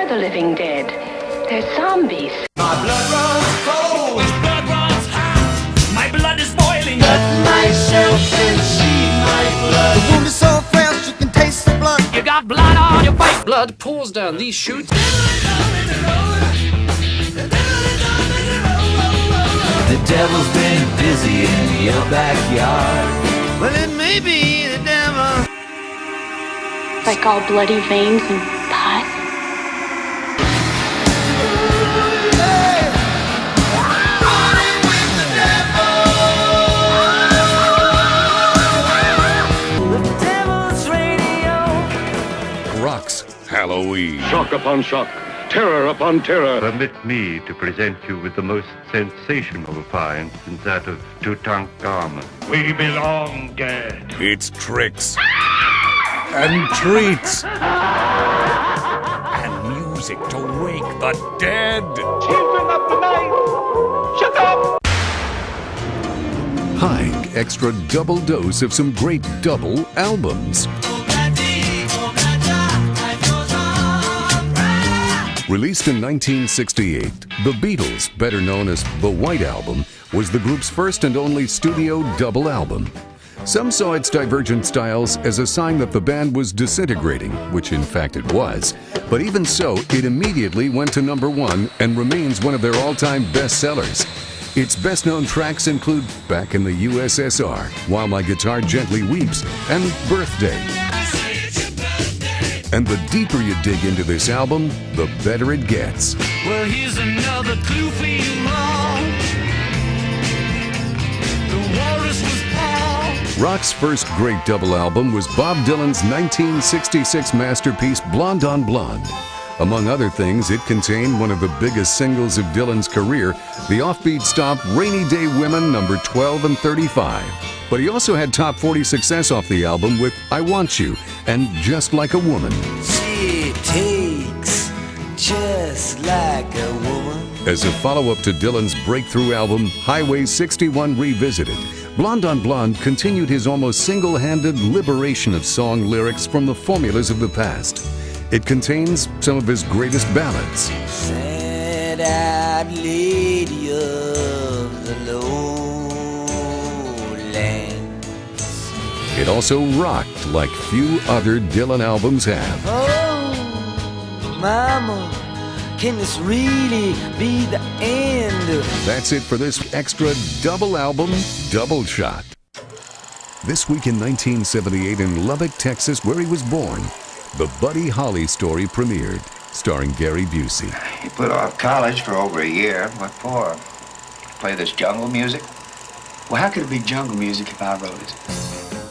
the living dead. They're zombies. My blood runs cold. My blood runs hot. My blood is boiling. Cut myself and see my blood. The wound is so fresh you can taste the blood. You got blood on your face. Blood pours down these chutes. The devil's been busy in your backyard. Well, it may be the devil. Like all bloody veins and pus. Rock's Halloween. Shock upon shock, terror upon terror. Permit me to present you with the most sensational appliance, that of Tutankhamun. We belong dead. It's tricks and treats and music to wake the dead. Children of the night, shut up! Hi, extra double dose of some great double albums. Released in 1968, The Beatles, better known as The White Album, was the group's first and only studio double album. Some saw its divergent styles as a sign that the band was disintegrating, which in fact it was. But even so, it immediately went to #1 and remains one of their all-time bestsellers. Its best-known tracks include Back in the USSR, While My Guitar Gently Weeps, and Birthday. And the deeper you dig into this album, the better it gets. Well, here's another clue for you all. The walrus was Paul. Rock's first great double album was Bob Dylan's 1966 masterpiece, Blonde on Blonde. Among other things, it contained one of the biggest singles of Dylan's career, the offbeat stomp Rainy Day Women, number 12 and 35. But he also had top 40 success off the album with I Want You and Just Like a Woman. She takes just like a woman. As a follow-up to Dylan's breakthrough album, Highway 61 Revisited, Blonde on Blonde continued his almost single-handed liberation of song lyrics from the formulas of the past. It contains some of his greatest ballads. Sad-eyed lady of the lowlands. It also rocked like few other Dylan albums have. Oh, mama, can this really be the end? That's it for this extra double album, Double Shot. This week in 1978 in Lubbock, Texas, where he was born, the Buddy Holly story premiered, starring Gary Busey. He put off college for over a year. What for? Play this jungle music? Well, how could it be jungle music if I wrote it?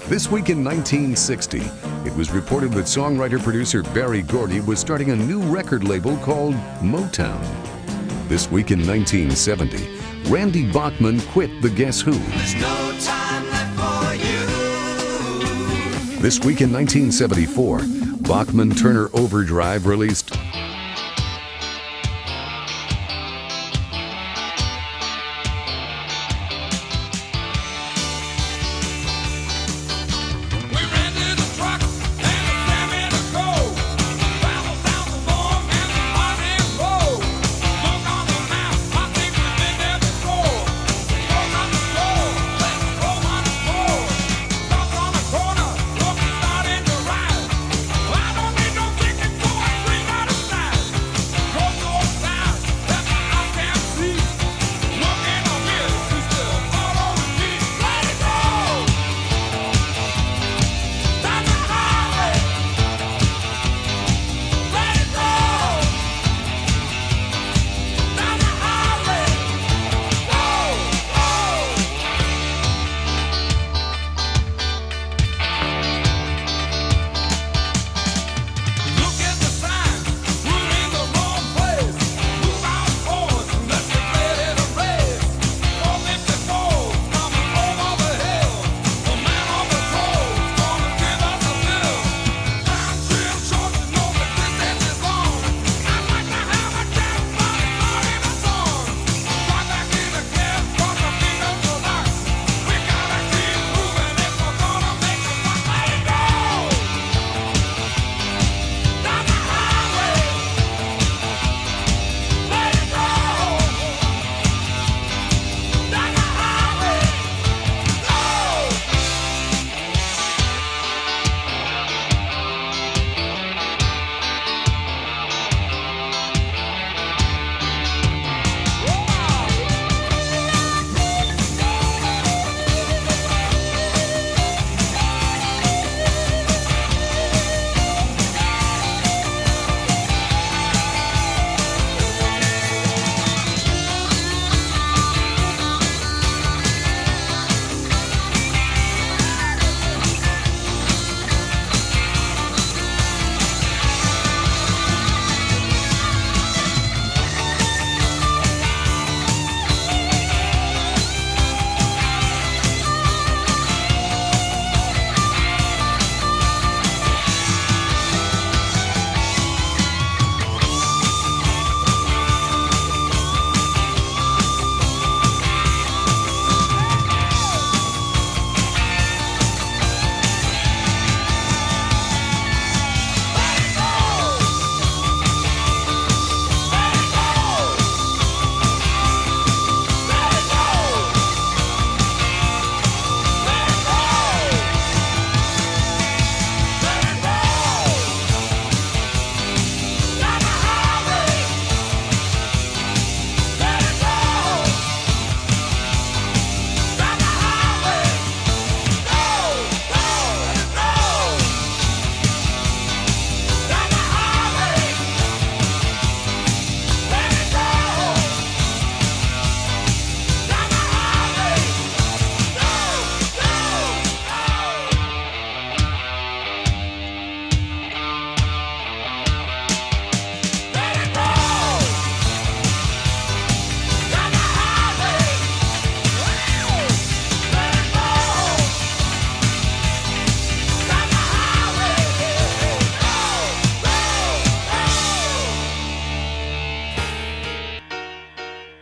This week in 1960, it was reported that songwriter-producer Barry Gordy was starting a new record label called Motown. This week in 1970, Randy Bachman quit the Guess Who. There's no time left for you. This week in 1974, Bachman Turner Overdrive released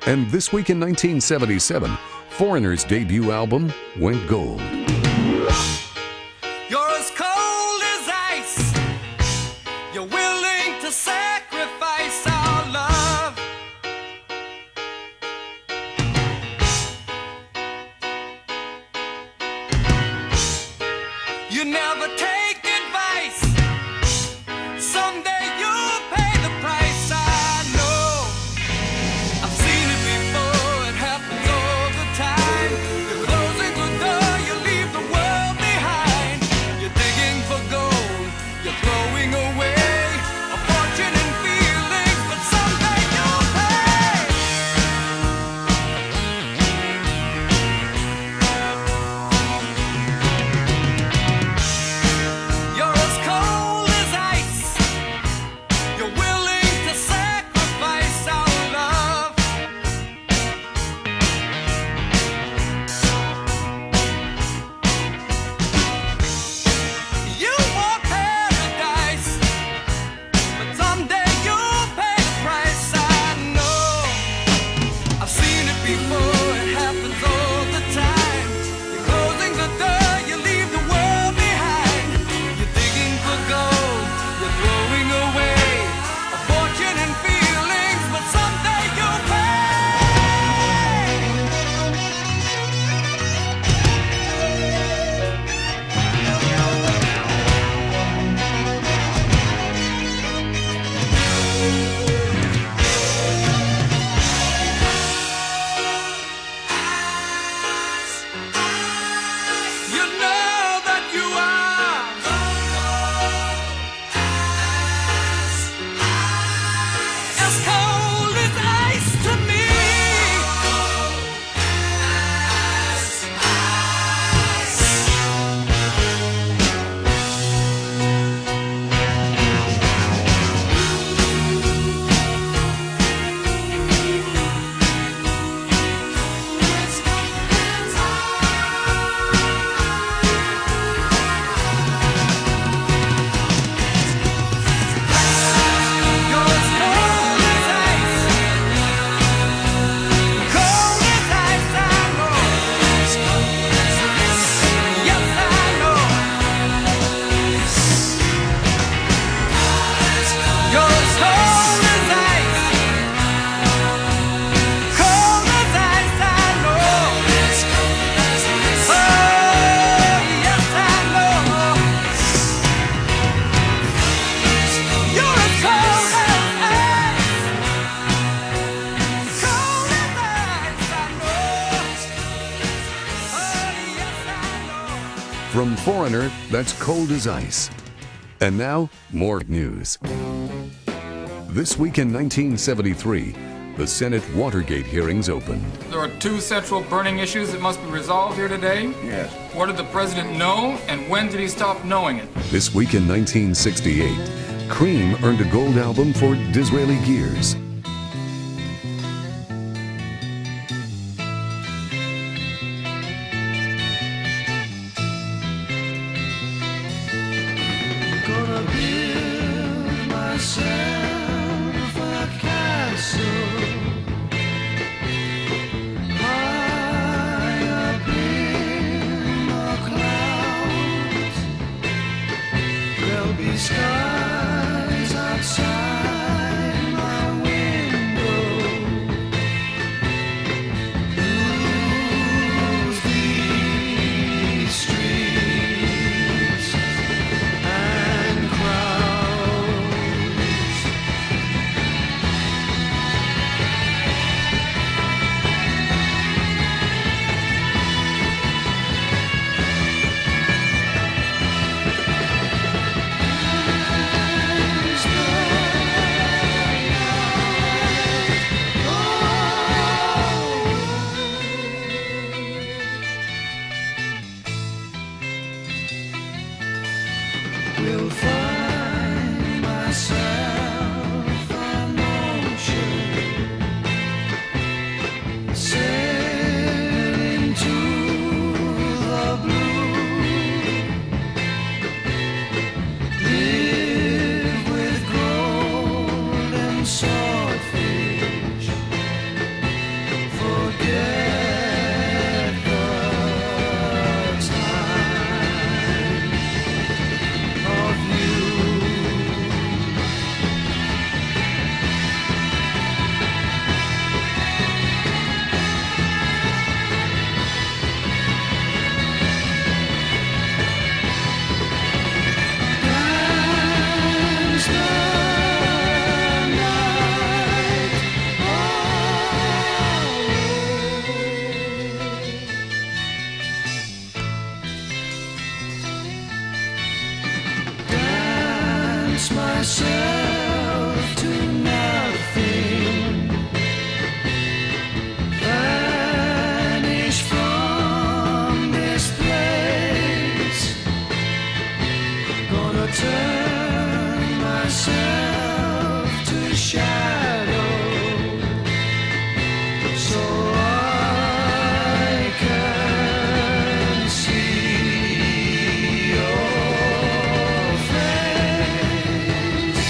And this week in 1977, Foreigner's debut album went gold. You're as cold as ice. You're willing to sacrifice our love. You never take advice. Someday you'll pay the price. I know. I've seen it before. It happens all the time. You're closing the door. You leave the world behind. You're digging for gold. You're throwing away a fortune and feelings, but someday you'll pay. You're as cold as ice. You're willing to sacrifice our love. You want paradise, but someday you'll pay the price. I know. I've seen it before. It happens all the time. You're closing the door. You leave the world behind. You're digging for gold. You're throwing away a fortune and feelings, but someday you'll pay. You know that you are as cold as ice to me. You're as cold as ice. Cold as ice, I know. Yes, I know. You're as cold as ice. Cold as ice, I know. Oh, yes, I know. You're as cold as ice. Cold as ice, I know. Oh, yes, I know. From Foreigner, that's Cold as Ice. And now, more news. This week in 1973, the Senate Watergate hearings opened. There are two central burning issues that must be resolved here today. Yes. What did the president know, and when did he stop knowing it? This week in 1968, Cream earned a gold album for Disraeli Gears. Gonna build myself a castle high up in the clouds. There'll be skies outside my window. shadow, so I can see your face.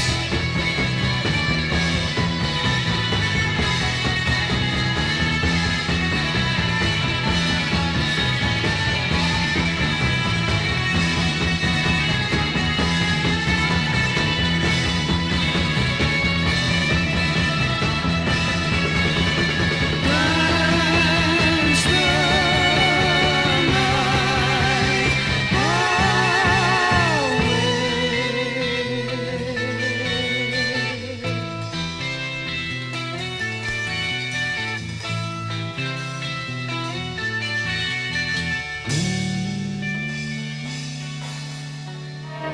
Dance the night away.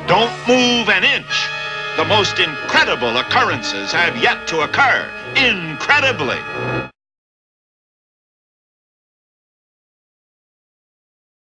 Don't move an inch. The most incredible occurrences have yet to occur. Incredibly.